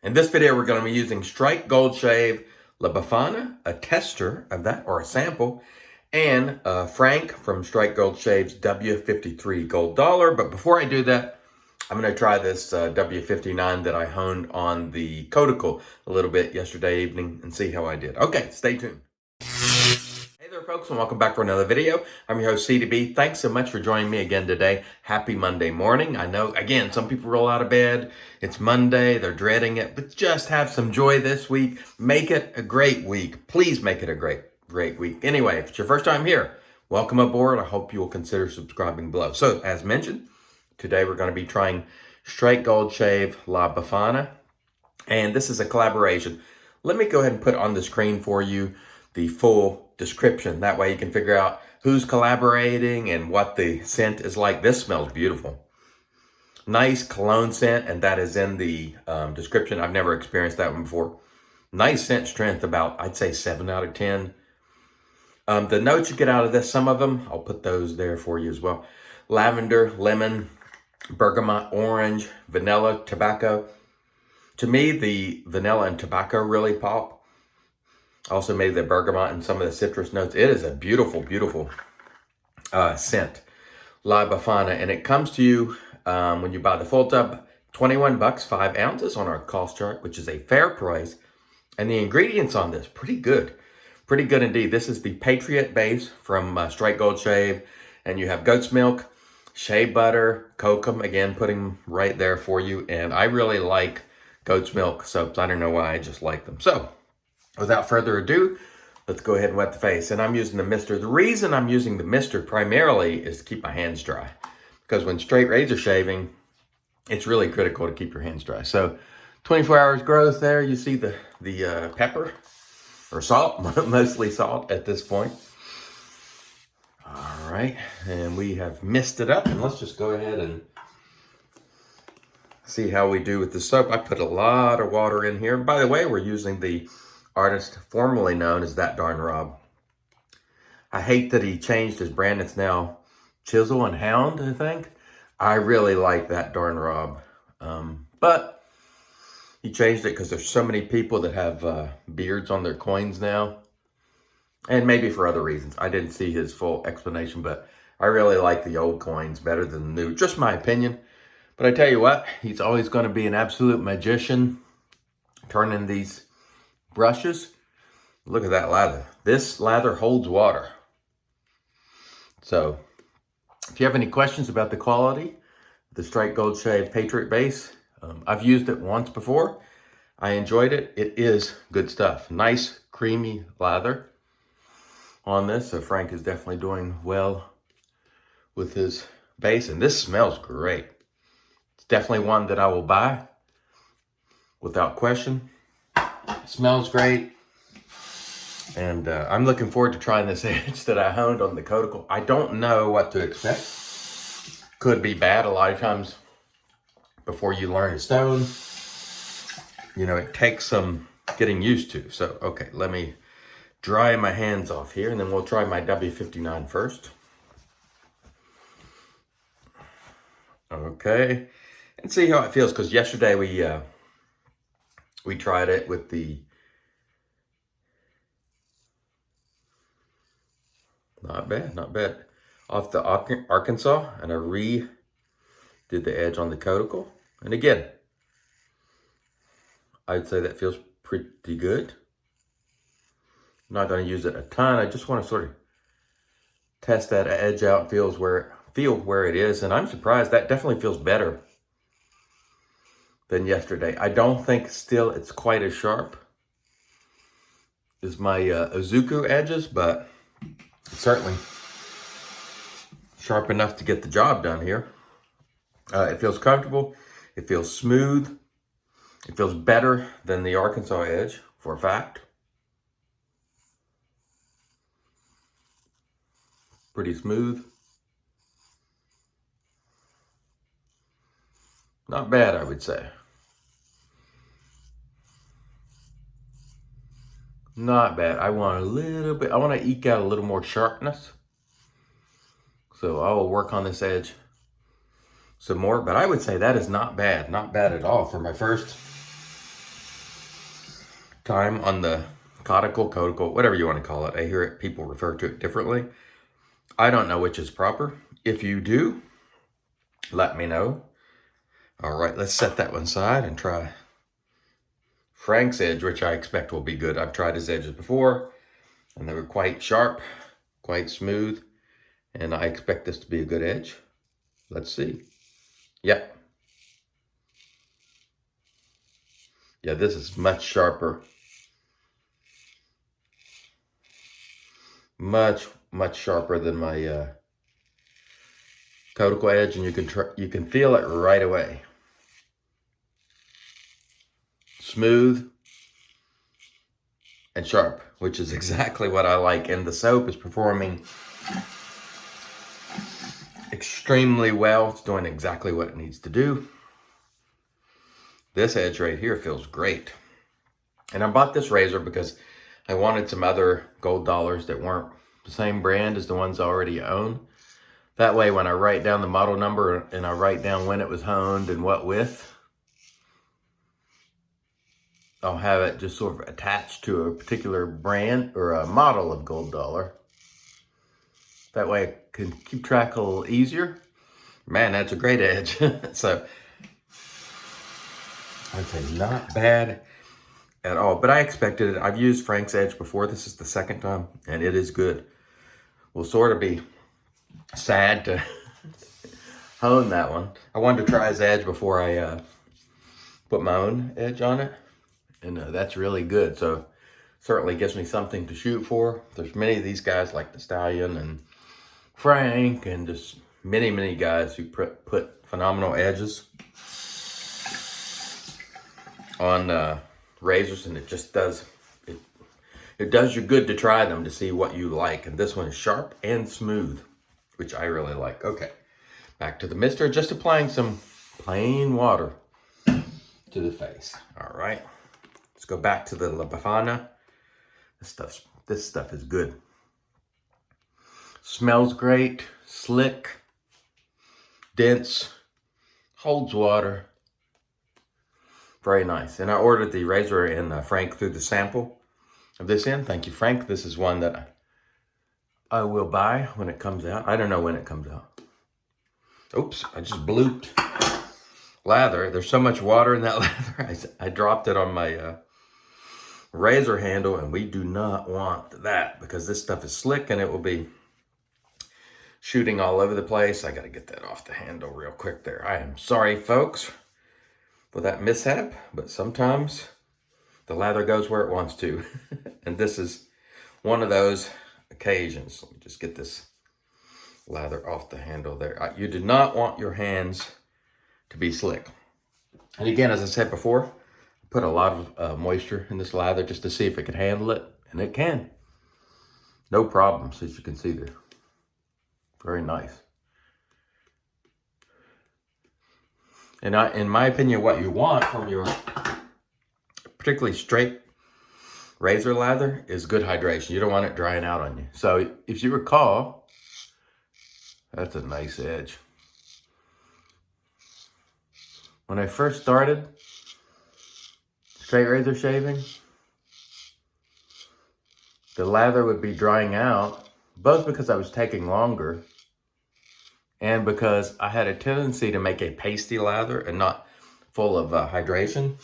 In this video, we're going to be using Strike Gold Shave La Befana, a tester of that, or a sample, and Frank from Strike Gold Shave's W53 Gold Dollar. But before I do that, I'm going to try this W59 that I honed on the cuticle a little bit yesterday evening and see how I did. Okay, stay tuned. Hey there, folks, and welcome back for another video. I'm your host, CDB. Thanks so much for joining me again today. Happy Monday morning. I know, again, some people roll out of bed. It's Monday. They're dreading it, but just have some joy this week. Make it a great week. Please make it a great week. Anyway, if it's your first time here, welcome aboard. I hope you will consider subscribing below. So, as mentioned, today we're going to be trying Strike Gold Shave La Befana, and this is a collaboration. Let me go ahead and put on the screen for you the full description. That way you can figure out who's collaborating and what the scent is like. This smells beautiful. Nice cologne scent, and that is in the description. I've never experienced that one before. Nice scent strength, about, I'd say 7 out of 10. The notes you get out of this, some of them, I'll put those there for you as well. Lavender, lemon, bergamot, orange, vanilla, tobacco. To me, the vanilla and tobacco really pop. Also maybe the bergamot and some of the citrus notes. It is a beautiful, beautiful scent, La Befana. And it comes to you when you buy the full tub, 21 bucks, 5 ounces on our cost chart, which is a fair price. And the ingredients on this, pretty good. Pretty good indeed. This is the Patriot base from Strike Gold Shave. And you have goat's milk, shea butter, kokum, again, putting right there for you. And I really like goat's milk soaps. I don't know why, I just like them. So, without further ado, let's go ahead and wet the face. And I'm using the mister. The reason I'm using the mister primarily is to keep my hands dry. Because when straight razor shaving, it's really critical to keep your hands dry. So 24 hours growth there. You see the pepper or salt, mostly salt at this point. All right, and we have mixed it up. And let's just go ahead and see how we do with the soap. I put a lot of water in here. By the way, we're using the artist formerly known as That Darn Rob. I hate that he changed his brand. It's now Chisel and Hound, I think. I really like That Darn Rob. But he changed it because there's so many people that have beards on their coins now. And maybe for other reasons. I didn't see his full explanation, but I really like the old coins better than the new. Just my opinion. But I tell you what, he's always going to be an absolute magician turning these brushes. Look at that lather. This lather holds water. So, if you have any questions about the quality of the Strike Gold Shave Patriot base, I've used it once before. I enjoyed it. It is good stuff. Nice, creamy lather on this. So Frank is definitely doing well with his base. And this smells great. It's definitely one that I will buy without question. Smells great. And I'm looking forward to trying this edge that I honed on the cuticle. I don't know what to expect. Could be bad. A lot of times before you learn a stone, you know, it takes some getting used to. So, okay, let me dry my hands off here, and then we'll try my W59 first. Okay, and see how it feels, because yesterday we tried it with the, not bad, off the Arkansas, and I redid the edge on the cuticle. And again, I'd say that feels pretty good. I'm not going to use it a ton. I just want to sort of test that edge out, feel where it is. And I'm surprised that definitely feels better than yesterday. I don't think still it's quite as sharp as my Izuku edges, but certainly sharp enough to get the job done here. It feels comfortable. It feels smooth. It feels better than the Arkansas edge, for a fact. Pretty smooth. Not bad, I would say. Not bad. I want a little bit, I want to eke out a little more sharpness. So I will work on this edge some more, but I would say that is not bad. Not bad at all for my first time on the cuticle, whatever you want to call it. I hear it, people refer to it differently. I don't know which is proper. If you do, let me know. All right, let's set that one aside and try Frank's edge, which I expect will be good. I've tried his edges before, and they were quite sharp, quite smooth, and I expect this to be a good edge. Let's see. Yep. Yeah, this is much sharper. Much sharper than my cuticle edge, and you can feel it right away. Smooth and sharp, which is exactly what I like. And the soap is performing extremely well. It's doing exactly what it needs to do. This edge right here feels great. And I bought this razor because I wanted some other gold dollars that weren't the same brand as the ones I already own. That way, when I write down the model number and I write down when it was honed and what width, I'll have it just sort of attached to a particular brand or a model of gold dollar. That way I can keep track a little easier. Man, that's a great edge. So I'd say not bad at all, but I expected it. I've used Frank's edge before. This is the second time, and it is good. We'll sort of be sad to hone that one. I wanted to try his edge before I put my own edge on it, and that's really good. So certainly gives me something to shoot for. There's many of these guys like the Stallion and Frank, and just many guys who put phenomenal edges on razors, and it just does it does you good to try them to see what you like. And this one is sharp and smooth, which I really like. Okay, back to the mister. Just applying some plain water to the face. All right, let's go back to the Befana. This stuff is good. Smells great, slick, dense, holds water. Very nice. And I ordered the razor in Frank through the sample of this in. Thank you, Frank. This is one that I will buy when it comes out. I don't know when it comes out. Oops, I just blooped lather. There's so much water in that lather. I dropped it on my razor handle, and we do not want that because this stuff is slick and it will be shooting all over the place. I got to get that off the handle real quick there. I am sorry, folks, for that mishap, but sometimes the lather goes where it wants to. And this is one of those occasions. Let me just get this lather off the handle there. You do not want your hands to be slick. And again, as I said before, I put a lot of moisture in this lather just to see if it can handle it, and it can. No problems, as you can see there. Very nice. And in my opinion, what you want from your particularly straight razor lather is good hydration. You don't want it drying out on you. So if you recall, that's a nice edge. When I first started straight razor shaving, the lather would be drying out, both because I was taking longer and because I had a tendency to make a pasty lather and not full of hydration.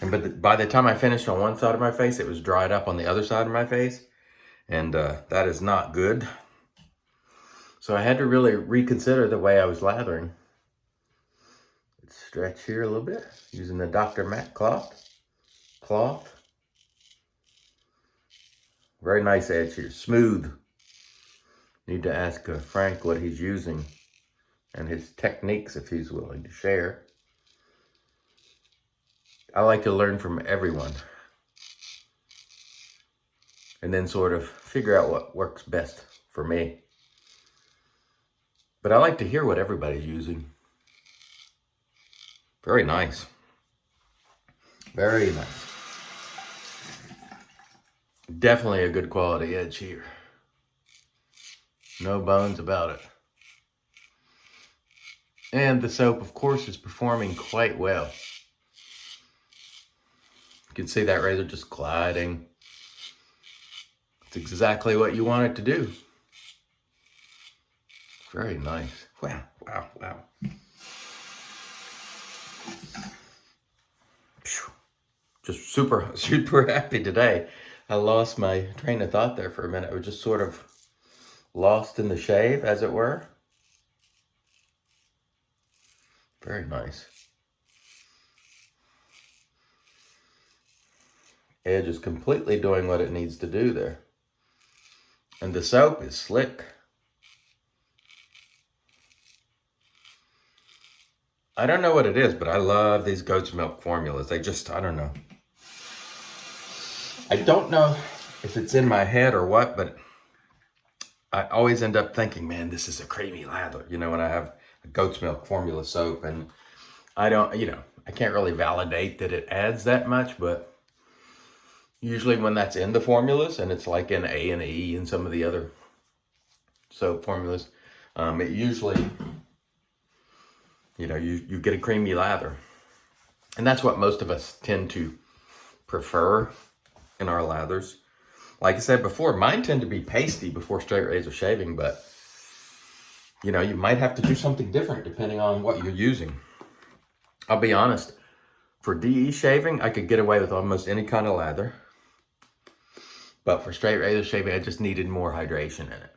But by the time I finished on one side of my face, it was dried up on the other side of my face. And that is not good. So I had to really reconsider the way I was lathering. Let's stretch here a little bit using the Dr. Mac cloth. Very nice edge here, smooth. Need to ask Frank what he's using and his techniques if he's willing to share. I like to learn from everyone and then sort of figure out what works best for me. But I like to hear what everybody's using. Very nice. Very nice. Definitely a good quality edge here. No bones about it. And the soap, of course, is performing quite well. can see that razor just gliding. It's exactly what you want it to do. Very nice. Wow, wow, wow. Just super, super happy today. I lost my train of thought there for a minute. I was just sort of lost in the shave, as it were. Very nice. Edge is completely doing what it needs to do there. And the soap is slick. I don't know what it is, but I love these goat's milk formulas. They just, I don't know. I don't know if it's in my head or what, but I always end up thinking, man, this is a creamy lather, you know, when I have a goat's milk formula soap. And I don't, you know, I can't really validate that it adds that much, but usually when that's in the formulas, and it's like in A&E and some of the other soap formulas, it usually, you know, you get a creamy lather. And that's what most of us tend to prefer in our lathers. Like I said before, mine tend to be pasty before straight razor shaving, but you know, you might have to do something different depending on what you're using. I'll be honest, for DE shaving, I could get away with almost any kind of lather. But for straight razor shaving, I just needed more hydration in it.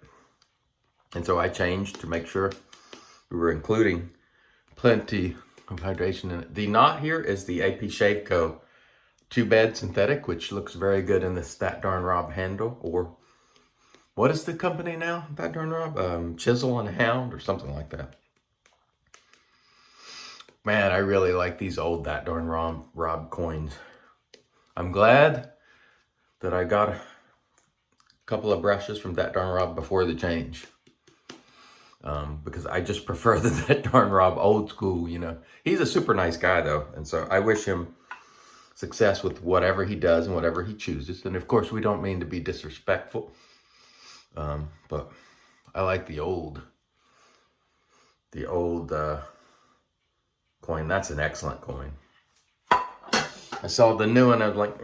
And so I changed to make sure we were including plenty of hydration in it. The knot here is the AP Shave Co. 2-bed synthetic, which looks very good in this That Darn Rob handle. Or what is the company now? That Darn Rob? Chisel and Hound or something like that. Man, I really like these old That Darn Rob coins. I'm glad that I got a couple of brushes from That Darn Rob before the change. Because I just prefer the That Darn Rob old school, you know. He's a super nice guy though. And so I wish him success with whatever he does and whatever he chooses. And of course, we don't mean to be disrespectful. But I like the old coin. That's an excellent coin. I saw the new one. I was like,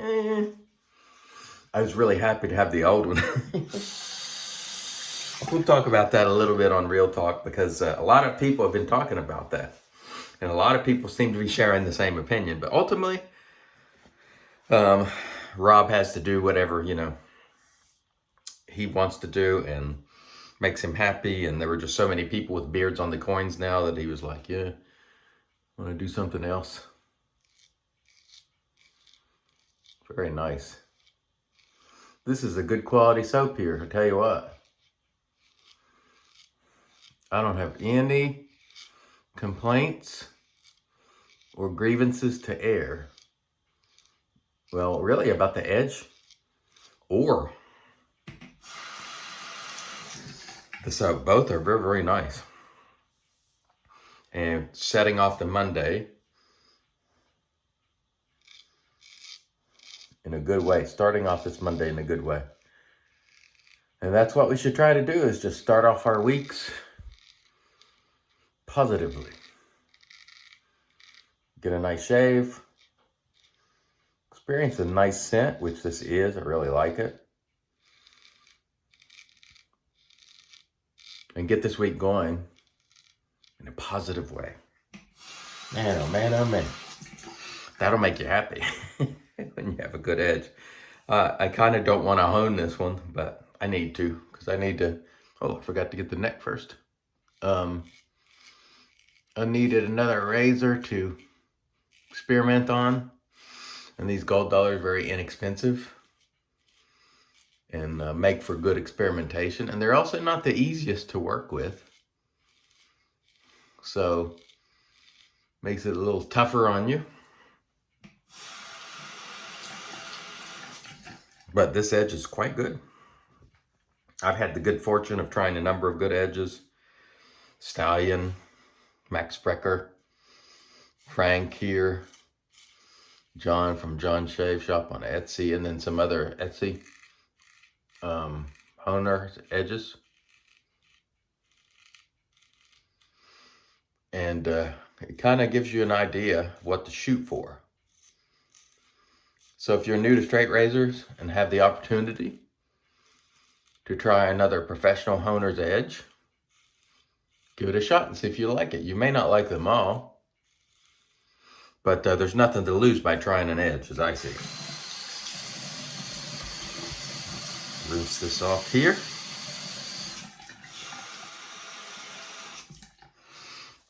I was really happy to have the old one. We'll talk about that a little bit on Real Talk, because a lot of people have been talking about that. And a lot of people seem to be sharing the same opinion. But ultimately, Rob has to do whatever, you know, he wants to do and makes him happy. And there were just so many people with beards on the coins now that he was like, yeah, I want to do something else. Very nice. This is a good quality soap here, I tell you what. I don't have any complaints or grievances to air. Well, really about the edge or the soap. Both are very, very nice. And setting off the Monday in a good way. Starting off this Monday in a good way. And that's what we should try to do, is just start off our weeks positively. Get a nice shave. Experience a nice scent, which this is. I really like it. And get this week going in a positive way. Man, oh man, oh man. That'll make you happy when you have a good edge. I kind of don't want to hone this one, but I need to, because I need to. Oh, I forgot to get the neck first. I needed another razor to experiment on. And these gold dollars are very inexpensive and make for good experimentation. And they're also not the easiest to work with. So makes it a little tougher on you. But this edge is quite good. I've had the good fortune of trying a number of good edges. Stallion, Max Sprecher, Frank here, John from John Shave Shop on Etsy, and then some other Etsy owner edges. And it kind of gives you an idea of what to shoot for. So if you're new to straight razors and have the opportunity to try another professional honer's edge, give it a shot and see if you like it. You may not like them all, but there's nothing to lose by trying an edge, as I see. Rinse this off here.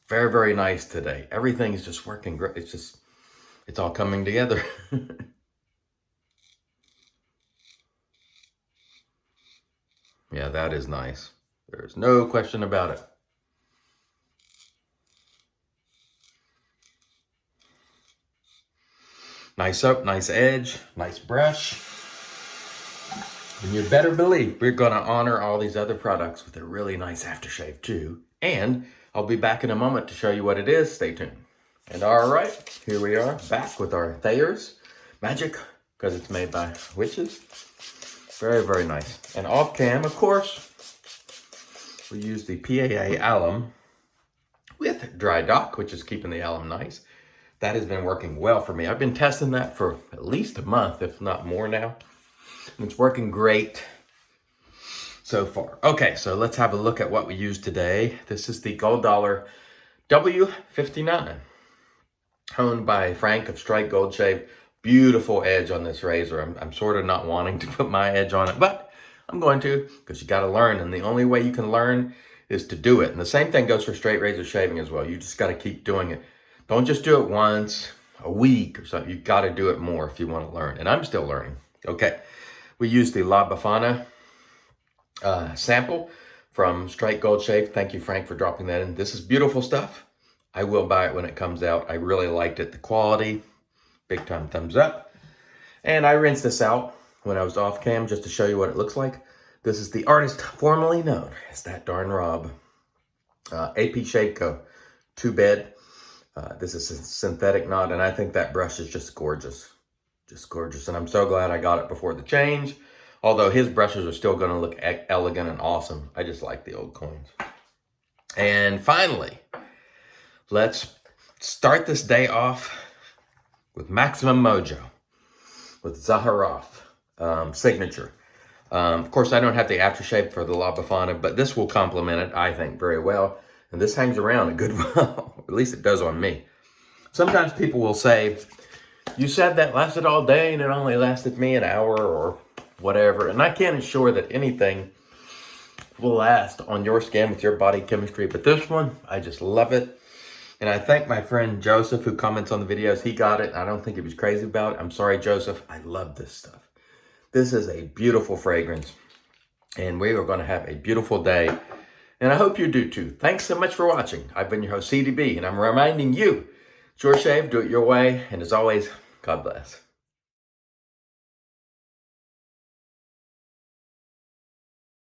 Very, very nice today. Everything is just working great. It's all coming together. Yeah, that is nice. There's no question about it. Nice up, nice edge, nice brush. And you better believe we're gonna honor all these other products with a really nice aftershave too. And I'll be back in a moment to show you what it is. Stay tuned. And all right, here we are back with our Thayer's Magic, because it's made by witches. Very, very nice. And off cam, of course, we use the PAA alum with dry dock, which is keeping the alum nice. That has been working well for me. I've been testing that for at least a month, if not more now. And it's working great so far. Okay, so let's have a look at what we use today. This is the Gold Dollar W59, honed by Frank of Strike Gold Shave. Beautiful edge on this razor. I'm sort of not wanting to put my edge on it, but I'm going to, because you got to learn. And the only way you can learn is to do it. And the same thing goes for straight razor shaving as well. You just got to keep doing it. Don't just do it once a week or something. You got to do it more if you want to learn. And I'm still learning. Okay. We use the La Befana sample from Strike Gold Shave. Thank you, Frank, for dropping that in. This is beautiful stuff. I will buy it when it comes out. I really liked it. The quality, big time thumbs up. And I rinsed this out when I was off cam just to show you what it looks like. This is the artist formerly known as That Darn Rob. AP Shave Co. 2-bed. This is a synthetic knot, and I think that brush is just gorgeous. Just gorgeous. And I'm so glad I got it before the change. Although his brushes are still going to look elegant and awesome. I just like the old coins. And finally, let's start this day off with Maximum Mojo with Zaharoff signature. Of course, I don't have the aftershave for the La Befana, but this will complement it, I think, very well. And this hangs around a good while. At least it does on me. Sometimes people will say, you said that lasted all day and it only lasted me an hour or whatever. And I can't ensure that anything will last on your skin with your body chemistry. But this one, I just love it. And I thank my friend Joseph who comments on the videos. He got it. I don't think he was crazy about it. I'm sorry, Joseph. I love this stuff. This is a beautiful fragrance. And we are going to have a beautiful day. And I hope you do too. Thanks so much for watching. I've been your host, CDB, and I'm reminding you, it's your shave, do it your way. And as always, God bless.